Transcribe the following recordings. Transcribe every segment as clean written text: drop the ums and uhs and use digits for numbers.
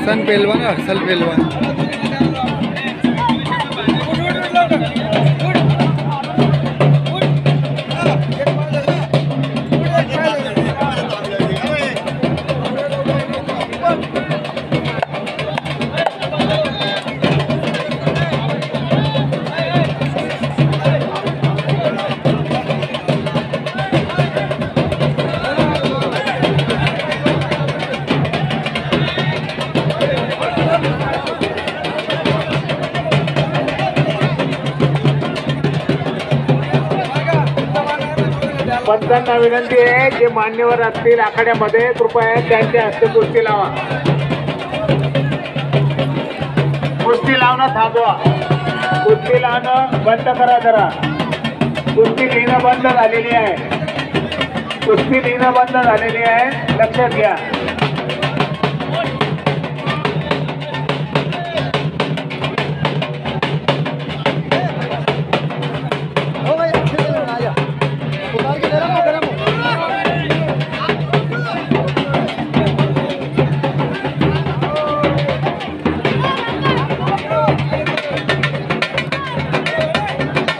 हसन पहलवान हर्षल पहलवान। पंचांना विनंती आहे जे मान्यवर असतील आखाड्यामध्ये कृपया त्यांच्या हस्ते कुस्ती लावा। कुस्ती लावणं थांबवा, कुस्ती लावणं बंद करा जरा। कुस्ती लिहिणं बंद झालेली आहे, कुस्ती लिहिणं बंद झालेली आहे, लक्षात घ्या।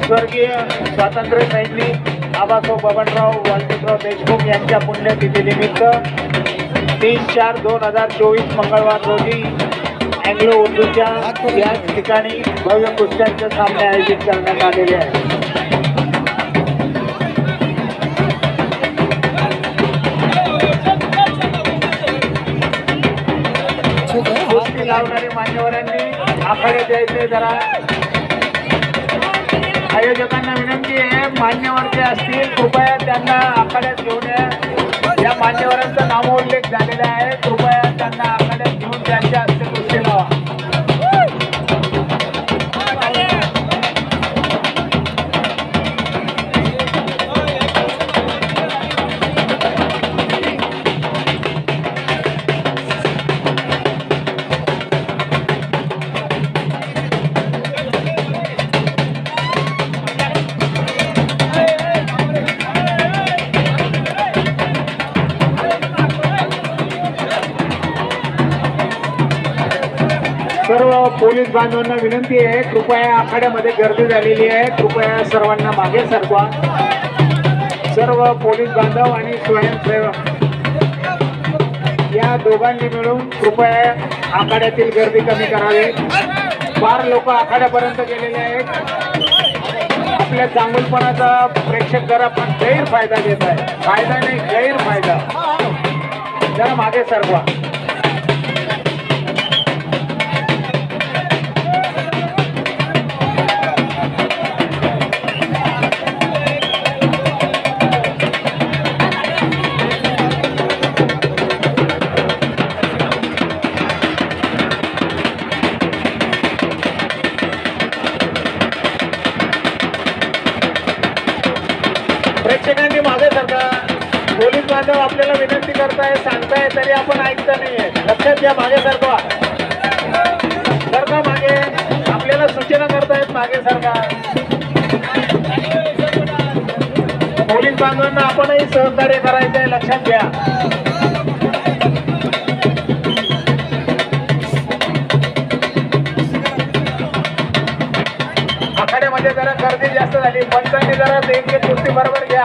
स्वर्गीय स्वातंत्र्य सैनिक आबासाहेब बबनराव वाल्मिकराव देशमुख यांच्या पुण्यतिथीनिमित्त 3/4/2024 मंगळवार रोजी अँग्लो उर्दूच्या या ठिकाणी भव्य कुस्त्यांचे सामने आयोजित करण्यात आलेले आहे। कुस्ती लावणारे मान्यवरांनी आखाड्यात यायचे जरा। आयोजकांना विनंती आहे मान्यवर जे असतील कृपया त्यांना आखाड्यात घेऊन या मान्यवरांचा नामोल्लेख झालेला आहे, कृपया त्यांना आखाड्यात घेऊन त्यांच्या हस्ते कुस्ती लावा। सर्व पोलीस बांधवांना विनंती आहे कृपया आखाड्यामध्ये गर्दी झालेली आहे, कृपया सर्वांना मागे सरकवा। सर्व पोलीस बांधव आणि स्वयंसेवक या दोघांनी मिळून कृपया आखाड्यातील गर्दी कमी करावी। फार लोक आखाड्यापर्यंत गेलेले आहेत। आपल्या चांगुलपणाचा प्रेक्षक जरा पण गैरफायदा घेत आहे, फायदा नाही गैरफायदा। जरा मागे सरकवा। प्रेक्षकांनी मागे सरका। पोलीस बांधव आपल्याला विनंती करताय, सांगताय तरी आपण ऐकता नाहीये, लक्षात घ्या। मागे सरका, सरका मागे, आपल्याला सूचना करतायत मागे सरका। पोलीस बांधवांना आपणही सहकार्य करायचंय, लक्षात घ्या। आखाड्यामध्ये जरा गर्दी जास्त झाली, पंचांनी जरा एक कुस्ती बरोबर घ्या।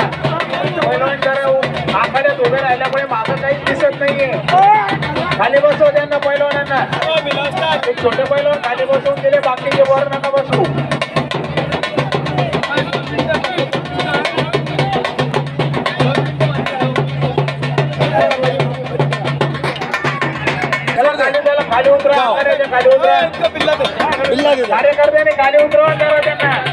पैलवान जरा आखाड्यात उभे राहिल्यामुळे मागं काहीच दिसत नाहीये। खाली बसव त्यांना पैलवानांना, एक छोटे पैलवान खाली बसवून दिले, बाकीचे वर नका बसू। खाली उतरा, खाली उतरा, कार्यकर्त्याने खाली उतरवा करा त्यांना।